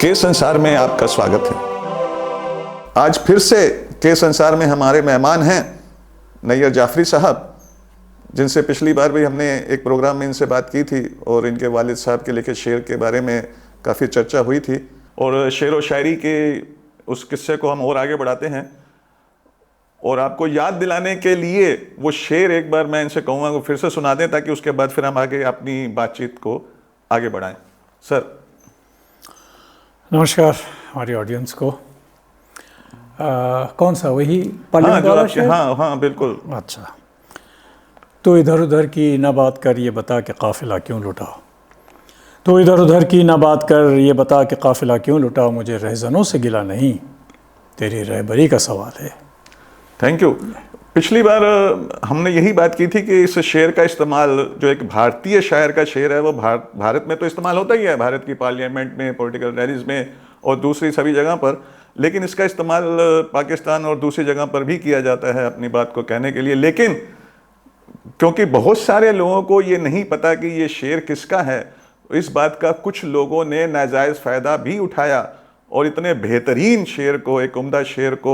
के संसार में आपका स्वागत है। आज फिर से के संसार में हमारे मेहमान हैं नैयर जाफरी साहब, जिनसे पिछली बार भी हमने एक प्रोग्राम में इनसे बात की थी और इनके वालिद साहब के लिखे शेर के बारे में काफ़ी चर्चा हुई थी। और शेर व शायरी के उस किस्से को हम और आगे बढ़ाते हैं और आपको याद दिलाने के लिए वो शेर एक बार मैं इनसे कहूँगा वो फिर से सुना दें, ताकि उसके बाद फिर हम आगे अपनी बातचीत को आगे बढ़ाएं। सर नमस्कार हमारी ऑडियंस को। कौन सा वही हाँ बिल्कुल। अच्छा, तो इधर उधर की ना बात कर ये बता के काफिला क्यों लुटा, तो इधर उधर की ना बात कर ये बता के काफिला क्यों लुटा, मुझे रहजनों से गिला नहीं तेरी रहबरी का सवाल है। Thank you. पिछली बार हमने यही बात की थी कि इस शेर का इस्तेमाल, जो एक भारतीय शायर का शेर है, वो भारत में तो इस्तेमाल होता ही है, भारत की पार्लियामेंट में, पॉलिटिकल रैलीज में और दूसरी सभी जगह पर, लेकिन इसका इस्तेमाल पाकिस्तान और दूसरी जगह पर भी किया जाता है अपनी बात को कहने के लिए। लेकिन क्योंकि बहुत सारे लोगों को ये नहीं पता कि ये शेर किसका है, इस बात का कुछ लोगों ने नाजायज़ फ़ायदा भी उठाया और इतने बेहतरीन शेर को, एक उम्दा शेर को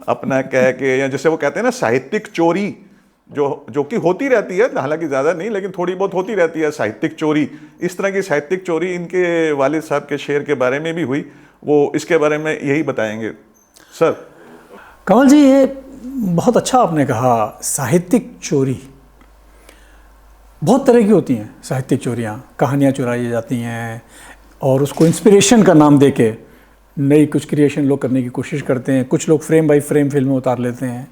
अपना कह के, या जैसे वो कहते हैं ना साहित्यिक चोरी, जो कि होती रहती है, हालांकि ज़्यादा नहीं लेकिन थोड़ी बहुत होती रहती है साहित्यिक चोरी, इस तरह की साहित्यिक चोरी इनके वालिद साहब के शेर के बारे में भी हुई। वो इसके बारे में यही बताएंगे। सर कमल जी, ये बहुत अच्छा आपने कहा, साहित्यिक चोरी बहुत तरह की होती हैं। साहित्यिक चोरियाँ, कहानियाँ चुराई जाती हैं और उसको इंस्पिरेशन का नाम देके नई कुछ क्रिएशन लोग करने की कोशिश करते हैं। कुछ लोग फ्रेम बाय फ्रेम फिल्में उतार लेते हैं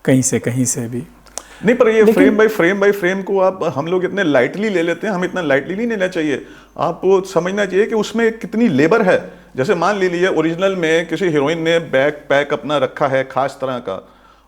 कहीं से भी। नहीं, पर ये फ्रेम बाय फ्रेम को आप हम लोग इतने लाइटली ले लेते हैं, हम इतना लाइटली नहीं लेना चाहिए। आपको समझना चाहिए कि उसमें कितनी लेबर है। जैसे मान लीजिए ओरिजिनल में किसी हीरोइन ने बैक पैक अपना रखा है खास तरह का,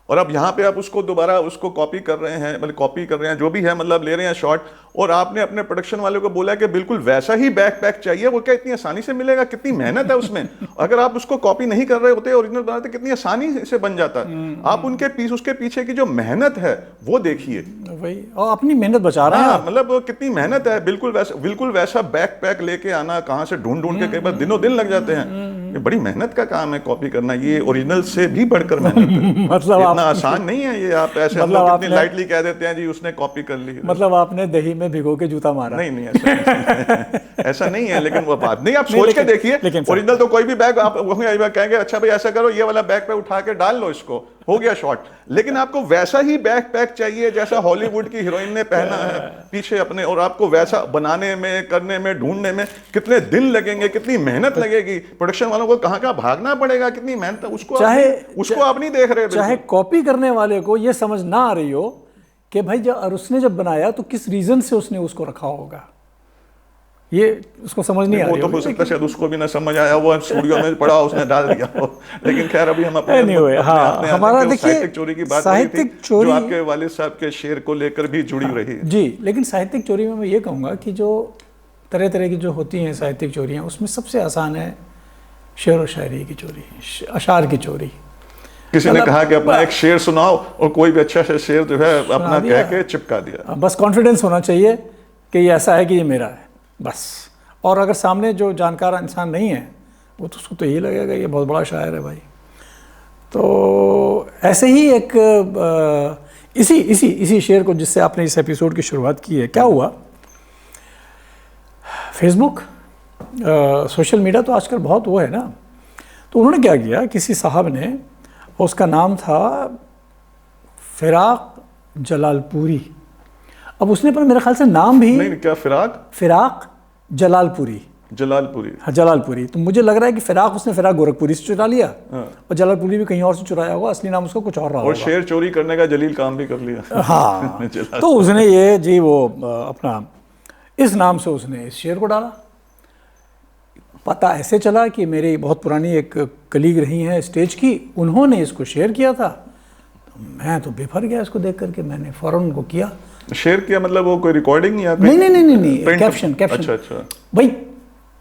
और अब यहाँ पे आप उसको दोबारा उसको कॉपी कर रहे हैं, मतलब कॉपी कर रहे हैं जो भी है, मतलब ले रहे हैं शॉट, और आपने अपने प्रोडक्शन वाले को बोला कि बिल्कुल वैसा ही बैक पैक चाहिए। वो क्या इतनी आसानी से मिलेगा? कितनी मेहनत है उसमें। अगर आप उसको कॉपी नहीं कर रहे होते, ओरिजिनल बनाते, कितनी आसानी से बन जाता। आप उसके पीछे की जो मेहनत है वो देखिए, वही, और अपनी मेहनत बचा रहे हैं। मतलब कितनी मेहनत है। बिल्कुल वैसा बैक पैक लेके आना, कहाँ से ढूंढ के कई बार दिनों दिन लग जाते हैं। ये बड़ी मेहनत का काम है कॉपी करना, ये ओरिजिनल से भी बढ़कर मेहनत है। मतलब इतना आसान नहीं है ये। आप ऐसे हम लोग कितनी लाइटली कह देते हैं जी उसने कॉपी कर ली, मतलब आपने दही में भिगो के जूता मारा। नहीं ऐसा नहीं है। लेकिन वो बात नहीं, आप सोच के देखिए। ओरिजिनल तो कोई भी बैग आप कहेंगे अच्छा भाई ऐसा करो, ये वाला बैग पे उठा के डाल लो, इसको हो गया शॉट। लेकिन आपको वैसा ही बैग पैक चाहिए जैसा हॉलीवुड की हीरोइन ने पहना है पीछे अपने, और आपको वैसा बनाने में, करने में, ढूंढने में कितने दिन लगेंगे, कितनी मेहनत लगेगी। प्रोडक्शन वालों को कहाँ भागना पड़ेगा, कितनी मेहनत, उसको आप नहीं देख रहे। चाहे कॉपी करने वाले को ये समझ ना आ रही हो कि भाई उसने जब बनाया तो किस रीजन से उसने उसको रखा होगा, ये उसको समझ नहीं आ रही। वो तो हो सकता है शायद उसको भी ना समझ आया, वो स्टूडियो में पड़ा उसने डाल दिया हो। लेकिन खैर अभी हम अपने हमारा देखिए साहित्यिक चोरी की बात, साहित्यिक चोरी जो आपके वालिद साहब के शेर को लेकर भी जुड़ी रही जी। लेकिन साहित्यिक चोरी में मैं ये कहूँगा कि जो तरह तरह की जो होती हैं साहित्यिक चोरियाँ, उसमें सबसे आसान है शेर और शायरी की चोरी, अशार की चोरी। किसी ने कहा कि अपना एक शेर सुनाओ, और कोई भी अच्छा सा शेर जो है अपना कह के चिपका दिया। बस कॉन्फिडेंस होना चाहिए कि ये ऐसा है कि ये मेरा है, बस। और अगर सामने जो जानकार इंसान नहीं है, वो तो उसको तो यही लगेगा ये बहुत बड़ा शायर है भाई। तो ऐसे ही एक इसी शेर को जिससे आपने इस एपिसोड की शुरुआत की है, क्या हुआ, फेसबुक, सोशल मीडिया तो आजकल बहुत वो है ना, तो उन्होंने क्या किया, किसी साहब ने, उसका नाम था फिराक जलालपुरी। अब उसने पर मेरे ख्याल से नाम भी नहीं, क्या फिराक जलालपुरी। हाँ, जलालपुरी। तो मुझे लग रहा है कि उसने फिराक गोरखपुरी से चुरा लिया, और जलालपुरी भी कहीं और से चुराया होगा, असली नाम उसका कुछ और रहा होगा। और शेर चोरी करने का जलील काम भी कर लिया। हाँ तो उसने ये जी वो अपना इस नाम से उसने इस शेर को डाला। पता ऐसे चला कि मेरी बहुत पुरानी एक कलीग रही हैं स्टेज की, उन्होंने इसको शेयर किया था। तो मैं तो बेफर गया इसको देख करके, मैंने फ़ौरन उनको किया। शेयर किया मतलब वो कोई रिकॉर्डिंग या नहीं, कैप्शन। अच्छा भाई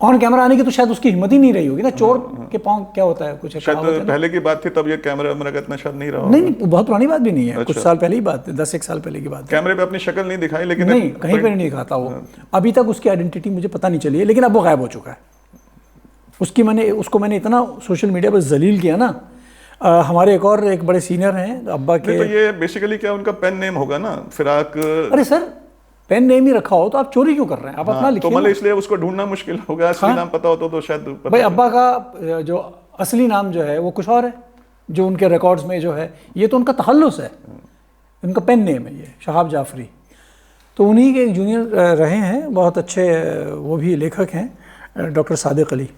ऑन कैमरा आने की तो शायद उसकी हिम्मत ही नहीं रही होगी ना। चोर के पाँव क्या होता है, कुछ शायद पहले की बात थी, तब ये कैमरा का इतना शायद नहीं रहा। नहीं, बहुत पुरानी बात भी नहीं है। कुछ साल पहले ही बात है, 10-1 साल पहले की बात है। कैमरे पे अपनी शक्ल नहीं दिखाई, लेकिन नहीं, कहीं पे नहीं दिखाता वो। अभी तक उसकी आइडेंटिटी मुझे पता नहीं चली है, लेकिन अब वो गायब हो चुका है। उसको मैंने इतना सोशल मीडिया पर जलील किया ना। हमारे एक बड़े सीनियर हैं अब्बा के। तो ये बेसिकली क्या उनका पेन नेम होगा ना, फिराक। अरे सर, पेन नेम ही रखा हो तो आप चोरी क्यों कर रहे हैं? आप अपना लिखिए तो मतलब ना। इसलिए उसको ढूंढना मुश्किल होगा, असली नाम पता होता तो शायद पता भाई अब्बा का जो असली नाम जो है वो कुछ और है, जो उनके रिकॉर्ड्स में जो है, ये तो उनका तखल्लुस है, उनका पेन नेम है ये, शहाब जाफरी। तो उन्हीं के एक जूनियर रहे हैं, बहुत अच्छे वो भी लेखक हैं, डॉक्टर सादिक अली।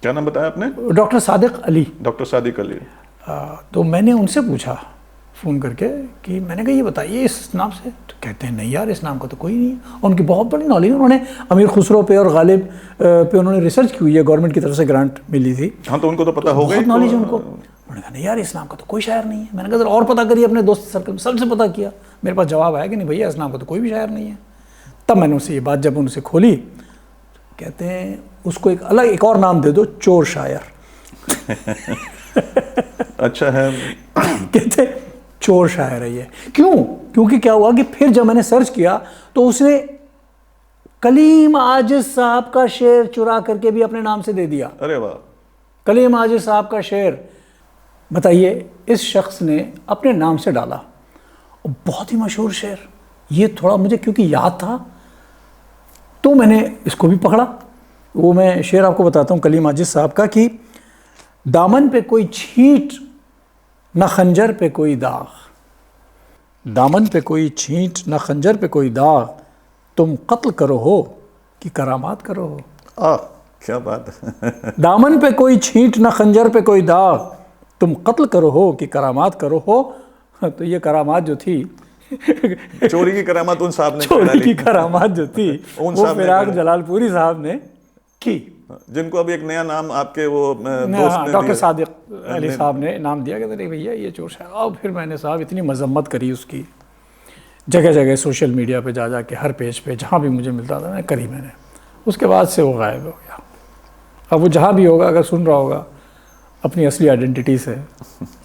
क्या नाम बताया आपने? डॉक्टर सादिक अली। डॉक्टर सादिक अली। तो मैंने उनसे पूछा फ़ोन करके कि मैंने कहा ये बताइए इस नाम से, तो कहते हैं नहीं यार इस नाम का तो कोई नहीं है। और उनकी बहुत बड़ी नॉलेज, उन्होंने अमीर खुसरो पे और गालिब पे उन्होंने रिसर्च की हुई है, गवर्नमेंट की तरफ से ग्रांट मिली थी। हाँ, तो उनको तो पता होगा, बहुत नॉलेज है उनको। उन्होंने कहा नहीं यार इस नाम का तो कोई शायर नहीं है। मैंने कहा और पता करिए अपने दोस्त सर्कल में, सबसे पता किया, मेरे पास जवाब आया कि नहीं भैया इस नाम का तो कोई भी शायर नहीं है। तब मैंने उनसे ये बात जब उनसे खोली, कहते हैं उसको एक और नाम दे दो, चोर शायर। अच्छा है। कहते चोर शायर है ये। क्यों? क्योंकि क्या हुआ कि फिर जब मैंने सर्च किया तो उसने कलीम आजिज साहब का शेर चुरा करके भी अपने नाम से दे दिया। अरे वाह। कलीम आजिज साहब का शेर, बताइए, इस शख्स ने अपने नाम से डाला। बहुत ही मशहूर शेर। ये थोड़ा मुझे क्योंकि याद था तो मैंने इसको भी पकड़ा। वो मैं शेर आपको बताता हूँ कलीम आजिज साहब का कि दामन पे कोई छींट न खंजर पे कोई दाग, दामन पे कोई छींट न खंजर पे कोई दाग, तुम कत्ल करो हो कि करामात करो हो। क्या बात है। दामन पे कोई छींट न खंजर पे कोई दाग, तुम कत्ल करो हो कि करामात करो हो। तो ये करामात जो थी चोरी की करामात उन साहब ने, चोरी की करामात जो थी वो फिराक जलालपुरी साहब ने की, जिनको अभी एक नया नाम आपके वो दोस्त ने डॉक्टर सादिक अली साहब ने नाम दिया कि नहीं भैया ये चोर शायर। और फिर मैंने साहब इतनी मजम्मत करी उसकी, जगह जगह सोशल मीडिया पे जा के, हर पेज पे जहाँ भी मुझे मिलता था मैंने। उसके बाद से वो गायब हो गया। अब वो जहाँ भी होगा, अगर सुन रहा होगा अपनी असली आइडेंटिटी से,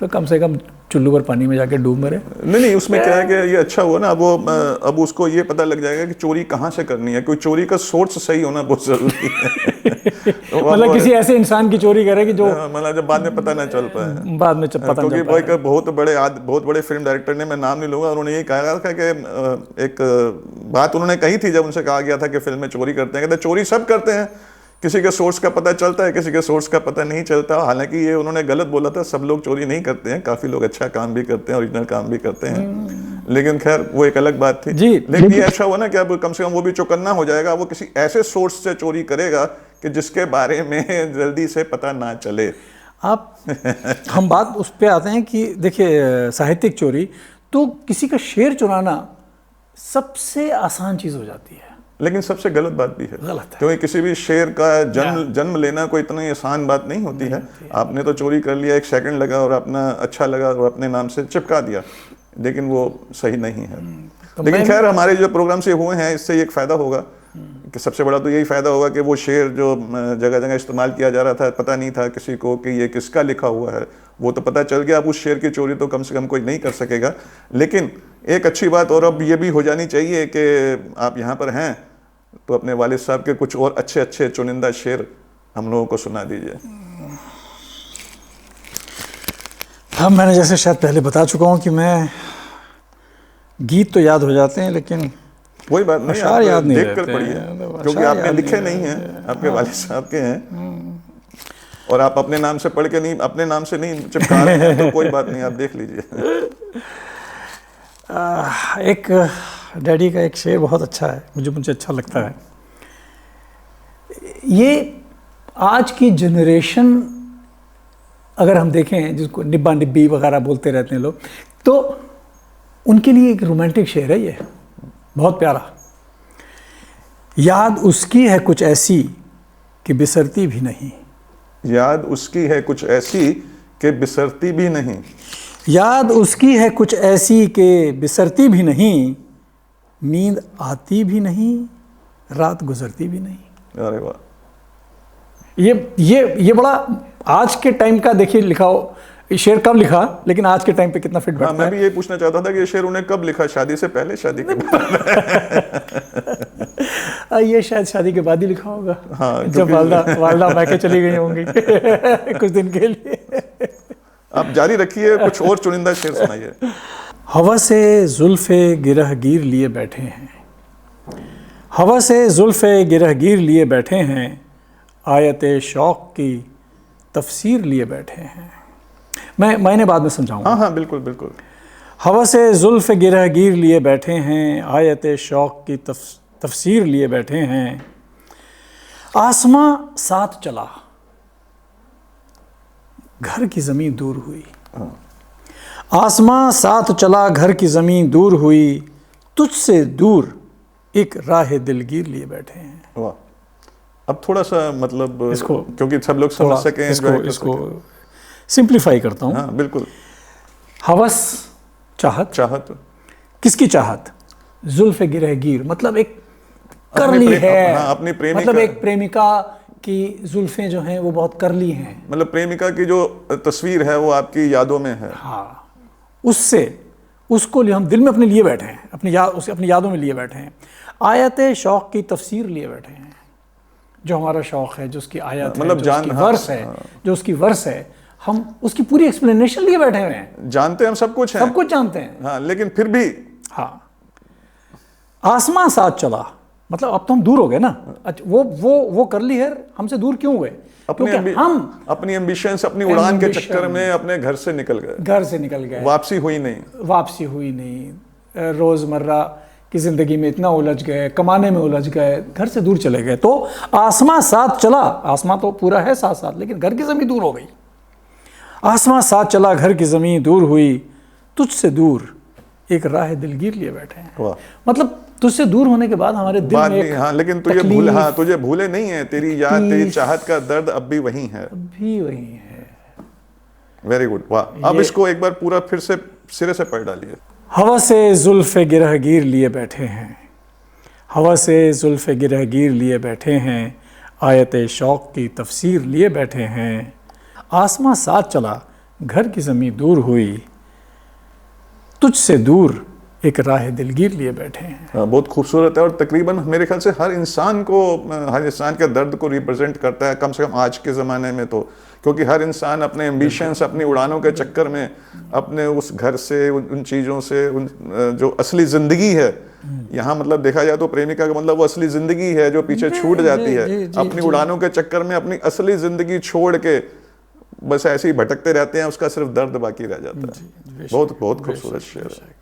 तो कम से कम चुल्लू पर पानी में जाके डूब मरे। नहीं, उसमें क्या है कि ये अच्छा हुआ ना, वो अब उसको ये पता लग जाएगा कि चोरी कहाँ से करनी है। कोई चोरी का सोर्स सही होना बहुत जरूरी है। तो मतलब किसी ऐसे इंसान की चोरी करे कि जो मतलब जब बाद में पता ना चल पाए, बाद में पता क्योंकि भाई बहुत बड़े फिल्म डायरेक्टर ने, मैं नाम नहीं लूंगा, उन्होंने ये कहा था कि एक बात उन्होंने कही थी जब उनसे कहा गया था कि फिल्म में चोरी करते हैं, कहते चोरी सब करते हैं, किसी के सोर्स का पता चलता है, किसी के सोर्स का पता नहीं चलता। हालांकि ये उन्होंने गलत बोला था, सब लोग चोरी नहीं करते हैं, काफी लोग अच्छा काम भी करते हैं, ओरिजिनल काम भी करते हैं, लेकिन खैर वो एक अलग बात थी। लेकिन ये अच्छा हुआ ना कि अब कम से कम वो भी चौकन्ना हो जाएगा, वो किसी ऐसे सोर्स से चोरी करेगा कि जिसके बारे में जल्दी से पता ना चले। आप हम बात उस पर आते हैं कि देखिए साहित्यिक चोरी तो किसी का शेर चुराना सबसे आसान चीज़ हो जाती है, लेकिन सबसे गलत बात भी है, गलत है। क्योंकि किसी भी शेर का जन्म लेना कोई इतनी आसान बात नहीं होती है। आपने तो चोरी कर लिया, 1 सेकंड लगा और अपना अच्छा लगा और अपने नाम से चिपका दिया, लेकिन वो सही नहीं है। लेकिन खैर हमारे जो प्रोग्राम से हुए हैं इससे एक फ़ायदा होगा कि सबसे बड़ा तो यही फ़ायदा होगा कि वो शेर जो जगह जगह इस्तेमाल किया जा रहा था, पता नहीं था किसी को कि ये किसका लिखा हुआ है, वो तो पता चल गया। अब उस शेर की चोरी तो कम से कम कोई नहीं कर सकेगा। लेकिन एक अच्छी बात और अब ये भी हो जानी चाहिए कि आप यहाँ पर हैं तो अपने वालिद साहब के कुछ और अच्छे अच्छे चुनिंदा शेर हम लोगों को सुना दीजिए। हाँ, मैंने जैसे शायद पहले बता चुका हूँ कि मैं गीत तो याद हो जाते हैं लेकिन कोई बात नहीं, अशार याद नहीं देख कर पढ़िए, क्योंकि आपने लिखे नहीं हैं, आपके वालिद साहब के हैं और आप अपने नाम से पढ़ के नहीं, अपने नाम से नहीं चिपका रहे हैं, तो कोई बात नहीं, आप देख लीजिए। एक डैडी का एक शेर बहुत अच्छा है, मुझे अच्छा लगता है। ये आज की जनरेशन अगर हम देखें, जिसको निब्बा निब्बी वगैरह बोलते रहते हैं लोग, तो उनके लिए एक रोमांटिक शेर है ये, बहुत प्यारा। याद उसकी है कुछ ऐसी कि बिसरती भी नहीं, याद उसकी है कुछ ऐसी कि बिसरती भी नहीं, याद उसकी है कुछ ऐसी कि बिसरती भी नहीं, नींद आती भी नहीं, रात गुजरती भी नहीं। अरे वाह। ये बड़ा आज के टाइम का देखिए लिखा हो ये शेर कब लिखा, लेकिन आज के टाइम पे कितना फिट हाँ, बैठता मैं है। भी ये पूछना चाहता था कि ये शेर उन्हें कब लिखा, शादी से पहले, शादी के बाद? ये शायद शादी के बाद ही लिखा होगा। हाँ, जब वालदा मैके चली गई होंगी कुछ दिन के लिए। आप जारी रखिए, कुछ और चुनिंदा शेर सुनाइए। हवा से जुल्फे गिरहगीर लिए बैठे हैं, हवा से जुल्फे गिरहगीर लिए बैठे हैं, आयत शौक की तफसीर लिए बैठे हैं। मैंने बाद में समझाऊंगा। हाँ हाँ, बिल्कुल बिल्कुल। हवा से जुल्फ गिरहगीर लिए बैठे हैं, आयत शौक की तफसीर लिए बैठे हैं। आसमां साथ चला, घर की ज़मीन दूर हुई। आसमां साथ चला, घर की ज़मीन दूर हुई, तुझसे दूर एक राह दिलगीर लिए बैठे हैं। वाह, अब थोड़ा सा मतलब इसको क्योंकि सब लोग समझ सकें, इसको सिंप्लीफाई करता हूँ। हाँ बिल्कुल। हवस चाहत, चाहत, किसकी चाहत? जुल्फ गिरहगीर, मतलब एक करली है। हाँ, अपनी प्रेमिका, मतलब एक प्रेमिका की जुल्फें जो हैं वो बहुत करली हैं। मतलब प्रेमिका की जो तस्वीर है वो आपकी यादों में है। हाँ, उससे उसको हम दिल में अपने लिए बैठे हैं, अपनी यादों में लिए बैठे हैं। आयत शौक की तफसीर लिए बैठे हैं। जो हमारा शौक है, जो उसकी आयत है, जो उसकी वर्स है, जो उसकी वर्स है, हम उसकी पूरी एक्सप्लेनेशन लिए बैठे हुए हैं। जानते हैं हम सब कुछ है, सब कुछ जानते हैं। हाँ, लेकिन फिर भी हाँ, आसमां साथ चला, मतलब अब तो हम दूर हो गए ना। अच्छा, वो करली है, हमसे दूर क्यों हुए? क्योंकि हम अपनी एम्बिशंस, अपनी उड़ान के चक्कर में अपने घर से निकल गए, वापसी हुई नहीं। रोजमर्रा की जिंदगी में इतना उलझ गए, कमाने में उलझ गए, घर से दूर चले गए। तो आसमां साथ चला, आसमां तो पूरा है साथ साथ, लेकिन घर की जमीन दूर हो गई। आसमां साथ चला, घर की जमीन दूर हुई, तुझसे दूर एक राह दिलगीर लिए बैठे हैं। मतलब तुझसे दूर होने के बाद हमारे दिल में एक हाँ, लेकिन तुझे भूले नहीं है, तेरी याद, तेरी चाहत का दर्द अब भी वही है, वेरी गुड, वाह। अब इसको एक बार पूरा फिर से सिरे से पढ़ डालिए। हवा से जुल्फ़े गिरहगीर लिए बैठे हैं, हवा से जुल्फ़े गिरहगीर लिए बैठे हैं, आयत शौक की तफसीर लिए बैठे हैं। आसमां साथ चला, घर की ज़मीन दूर हुई, तुझसे दूर एक राह दिलगीर लिए बैठे हैं। बहुत खूबसूरत है, और तकरीबन मेरे ख्याल से हर इंसान के दर्द को रिप्रेजेंट करता है, कम से कम आज के ज़माने में तो। क्योंकि हर इंसान अपने एम्बिशंस, अपनी उड़ानों के चक्कर में, अपने उस घर से, उन चीज़ों से, उन जो असली ज़िंदगी है, यहाँ मतलब देखा जाए तो प्रेमिका का मतलब वो असली ज़िंदगी है जो पीछे छूट जाती है। अपनी उड़ानों के चक्कर में अपनी असली ज़िंदगी छोड़ के बस ऐसे ही भटकते रहते हैं, उसका सिर्फ दर्द बाकी रह जाता है। बहुत बहुत खूबसूरत शेर है।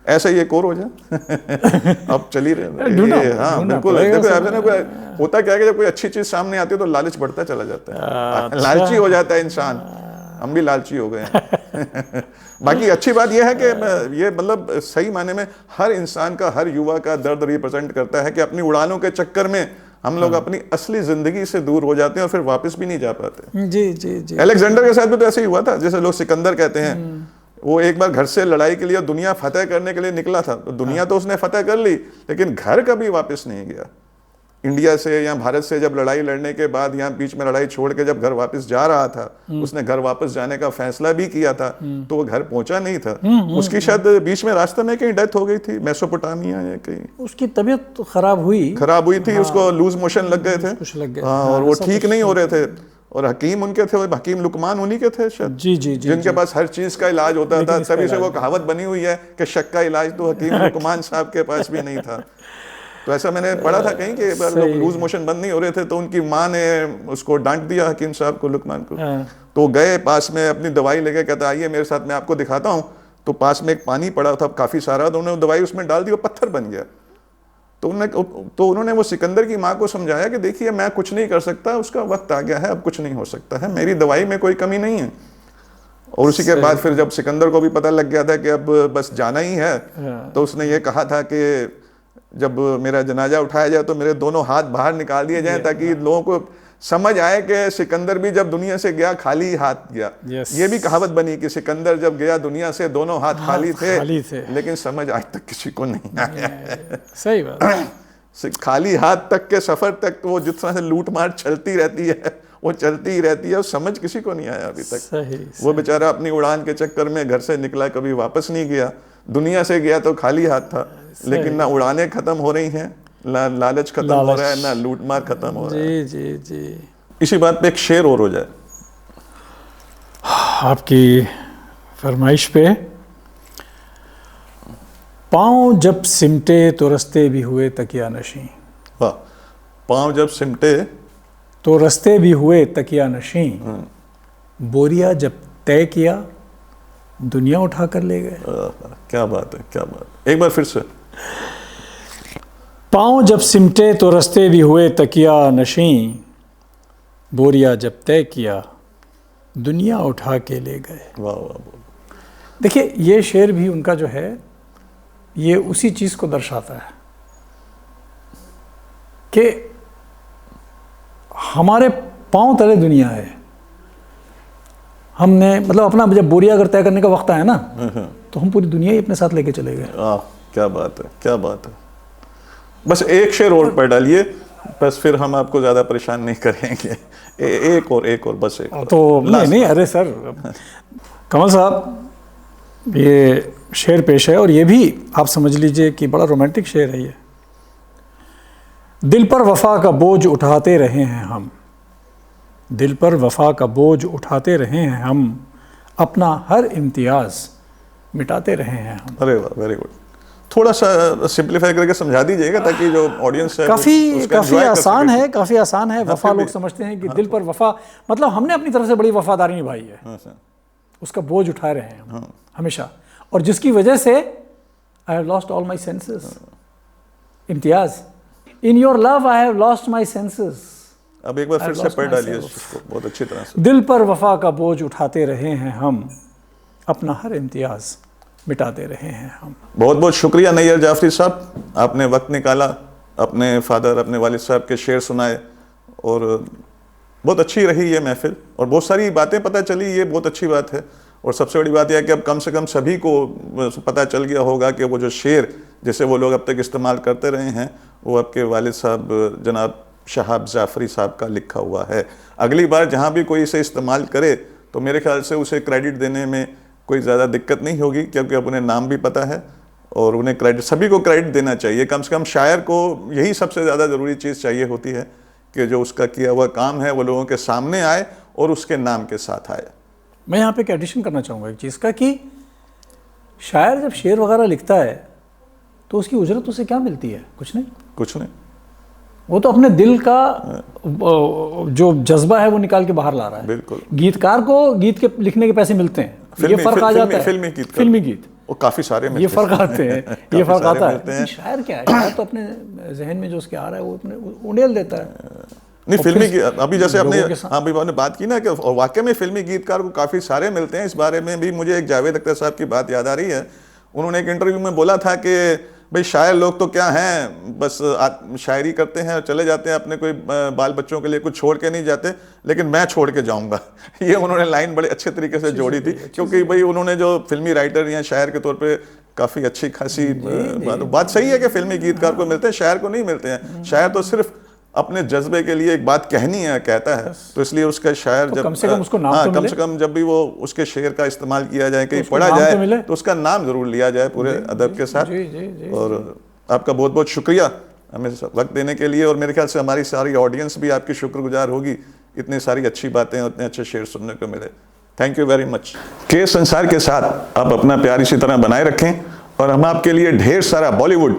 ऐसा ही एक और हो जाए। अब चली रहे, हाँ बिल्कुल। होता क्या है कि जब कोई अच्छी चीज सामने आती है तो लालच बढ़ता चला जाता है, लालची हो जाता है इंसान। हम भी लालची हो गए हैं। बाकी अच्छी बात यह है कि ये मतलब सही माने में हर इंसान का, हर युवा का दर्द रिप्रेजेंट करता है कि अपनी उड़ानों के चक्कर में हम लोग अपनी असली जिंदगी से दूर हो जाते हैं और फिर वापस भी नहीं जा पाते। जी। अलेक्जेंडर के साथ भी तो ऐसे ही हुआ था, जैसे लोग सिकंदर कहते हैं। वो एक बार घर से लड़ाई के लिए, दुनिया फतेह करने के लिए निकला था, तो दुनिया तो उसने फतेह कर ली, लेकिन घर कभी वापस नहीं गया। इंडिया से या भारत से जब लड़ाई लड़ने के बाद, यहाँ बीच में लड़ाई छोड़ के जब घर वापस जा रहा था, उसने घर वापस जाने का फैसला भी किया था, तो वो घर पहुंचा नहीं था। उसकी शायद बीच में रास्ते में कहीं डेथ हो गई थी, मेसोपोटामिया या कहीं उसकी तबीयत खराब हुई थी। उसको लूज मोशन लग गए थे, कुछ लग गए, और वो ठीक नहीं हो रहे थे। और हकीम उनके थे, हकीम लुकमान उन्हीं के थे शायद, जी, जिनके पास हर चीज का इलाज होता था। तभी से वो कहावत बनी हुई है कि शक का इलाज तो हकीम लुकमान साहब के पास भी नहीं था। तो ऐसा मैंने पढ़ा था कहीं कि लूज मोशन बंद नहीं हो रहे थे, तो उनकी माँ ने उसको डांट दिया हकीम साहब को, लुकमान को। तो गए पास में, अपनी दवाई लेके, कहता आइए मेरे साथ, मैं आपको दिखाता हूँ। तो पास में एक पानी पड़ा था काफी सारा, तो उन्होंने दवाई उसमें डाल दी, वो पत्थर बन गया। तो उन्होंने वो सिकंदर की माँ को समझाया कि देखिए मैं कुछ नहीं कर सकता, उसका वक्त आ गया है, अब कुछ नहीं हो सकता है, मेरी दवाई में कोई कमी नहीं है। और उसी के बाद फिर जब सिकंदर को भी पता लग गया था कि अब बस जाना ही है, तो उसने ये कहा था कि जब मेरा जनाजा उठाया जाए तो मेरे दोनों हाथ बाहर निकाल दिए जाएं, ताकि लोगों को समझ आए कि सिकंदर भी जब दुनिया से गया खाली हाथ गया। ये भी कहावत बनी कि सिकंदर जब गया दुनिया से दोनों हाथ खाली थे, लेकिन समझ आज तक किसी को नहीं आया। सही बात। खाली हाथ तक के सफर तक वो जिस तरह से लूट मार चलती रहती है, वो चलती ही रहती है और समझ किसी को नहीं आया अभी तक। सही। वो बेचारा अपनी उड़ान के चक्कर में घर से निकला, कभी वापस नहीं गया, दुनिया से गया तो खाली हाथ था, लेकिन ना उड़ानें खत्म हो रही हैं, लालच खत्म हो रहा है, ना लूटमार खत्म हो रहा है। जी जी जी। इसी बात पे एक शेर और हो जाए आपकी फरमाइश पे। पाँव जब सिमटे तो रस्ते भी हुए तकिया नशीं। वाह। पाँव जब सिमटे तो रस्ते भी हुए तकिया नशीं, बोरिया जब तय किया दुनिया उठा कर ले गए। क्या बात है, क्या बात। एक बार फिर से। पाँव जब सिमटे तो रस्ते भी हुए तकिया नशीं, बोरिया जब तय किया दुनिया उठा के ले गए। वाह वाह। देखिए ये शेर भी उनका जो है ये उसी चीज़ को दर्शाता है कि हमारे पांव तले दुनिया है। हमने मतलब अपना जब बोरिया अगर तय करने का वक्त आया ना तो हम पूरी दुनिया ही अपने साथ लेके चले गए। क्या बात है, क्या बात है। बस एक शेर और पढ़ डालिए, बस फिर हम आपको ज़्यादा परेशान नहीं करेंगे। एक और बस एक और। तो नहीं अरे सर कमल साहब ये शेर पेश है और ये भी आप समझ लीजिए कि बड़ा रोमांटिक शेर है ये। दिल पर वफा का बोझ उठाते रहे हैं हम, दिल पर वफा का बोझ उठाते रहे हैं हम, अपना हर इम्तियाज मिटाते रहे हैं हम। अरे वाह, वेरी गुड। थोड़ा सा सिंप्लीफाई करके समझा दीजिएगा ताकि जो ऑडियंस है काफ़ी आसान है, काफ़ी आसान है। वफा लोग समझते हैं कि दिल पर वफा मतलब हमने अपनी तरफ से बड़ी वफादारी निभाई है, उसका बोझ उठा रहे हैं हम हमेशा, और जिसकी वजह से I have lost all my senses. Imtiaz, in your love I have lost my senses. अब एक बार फिर से पढ़ डालिए इसको बहुत अच्छी तरह से। दिल पर वफा का बोझ उठाते रहे हैं हम, अपना हर इम्तियाज मिटाते रहे हैं हम। बहुत बहुत शुक्रिया नैयर जाफरी साहब, आपने वक्त निकाला, अपने फादर अपने वालिद साहब के शेर सुनाए और बहुत अच्छी रही ये महफिल और बहुत सारी बातें पता चली, ये बहुत अच्छी बात है। और सबसे बड़ी बात यह है कि अब कम से कम सभी को पता चल गया होगा कि वो जो शेर जिसे वो लोग अब तक इस्तेमाल करते रहे हैं वो आपके वालिद साहब जनाब शहाब जाफरी साहब का लिखा हुआ है। अगली बार जहाँ भी कोई इसे इस्तेमाल करे तो मेरे ख्याल से उसे क्रेडिट देने में कोई ज़्यादा दिक्कत नहीं होगी, क्योंकि अब उन्हें नाम भी पता है और उन्हें क्रेडिट, सभी को क्रेडिट देना चाहिए। कम से कम शायर को यही सबसे ज़्यादा ज़रूरी चीज़ चाहिए होती है कि जो उसका किया हुआ काम है वो लोगों के सामने आए और उसके नाम के साथ आए। मैं यहाँ पे एक एडिशन करना चाहूँगा एक चीज़ का कि शायर जब शेर वगैरह लिखता है तो उसकी उजरत उसे क्या मिलती है? कुछ नहीं, कुछ नहीं। वो तो अपने दिल का जो जज्बा है वो निकाल के बाहर ला रहा है। बिल्कुल। गीतकार को गीत के लिखने के पैसे मिलते हैं, ये फर्क आ जाता है। फिल्मी गीत वो काफ़ी सारे ये फर्क आते हैं, ये फर्क आता है। हैं। शायर क्या है? शायर तो अपने जहन में जो उसके आ रहा है वो अपने उड़ेल देता है। नहीं फिल्मी अभी जैसे आपने बात की ना कि वाकई में फिल्मी गीतकार को काफ़ी सारे मिलते हैं। इस बारे में भी मुझे एक जावेद अख्तर साहब की बात याद आ रही है। उन्होंने एक इंटरव्यू में बोला था कि भाई शायर लोग तो क्या हैं, बस शायरी करते हैं और चले जाते हैं, अपने कोई बाल बच्चों के लिए कुछ छोड़ के नहीं जाते, लेकिन मैं छोड़ के जाऊंगा। ये उन्होंने लाइन बड़े अच्छे तरीके से जोड़ी थी, क्योंकि भाई उन्होंने जो फिल्मी राइटर या शायर के तौर पे काफ़ी अच्छी खासी बात सही है कि फिल्मी गीतकार को मिलते हैं, शायर को नहीं मिलते हैं। शायर तो सिर्फ अपने जज्बे के लिए एक बात कहनी है, कहता है, तो इसलिए उसका शायर जब कम से कम उसको नाम तो कम से कम जब भी वो उसके शेर का इस्तेमाल किया जाए, कहीं पढ़ा जाए तो उसका नाम जरूर लिया जाए पूरे अदब के साथ। और आपका बहुत बहुत शुक्रिया हमें वक्त देने के लिए, और मेरे ख्याल से हमारी सारी ऑडियंस भी आपकी शुक्रगुजार होगी, इतनी सारी अच्छी बातें इतने अच्छे शेर सुनने को मिले। Thank you very much. के संसार के साथ आप अपना प्यार इसी तरह बनाए रखें और हम आपके लिए ढेर सारा बॉलीवुड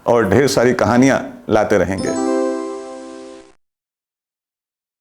और ढेर सारी कहानियाँ लाते रहेंगे।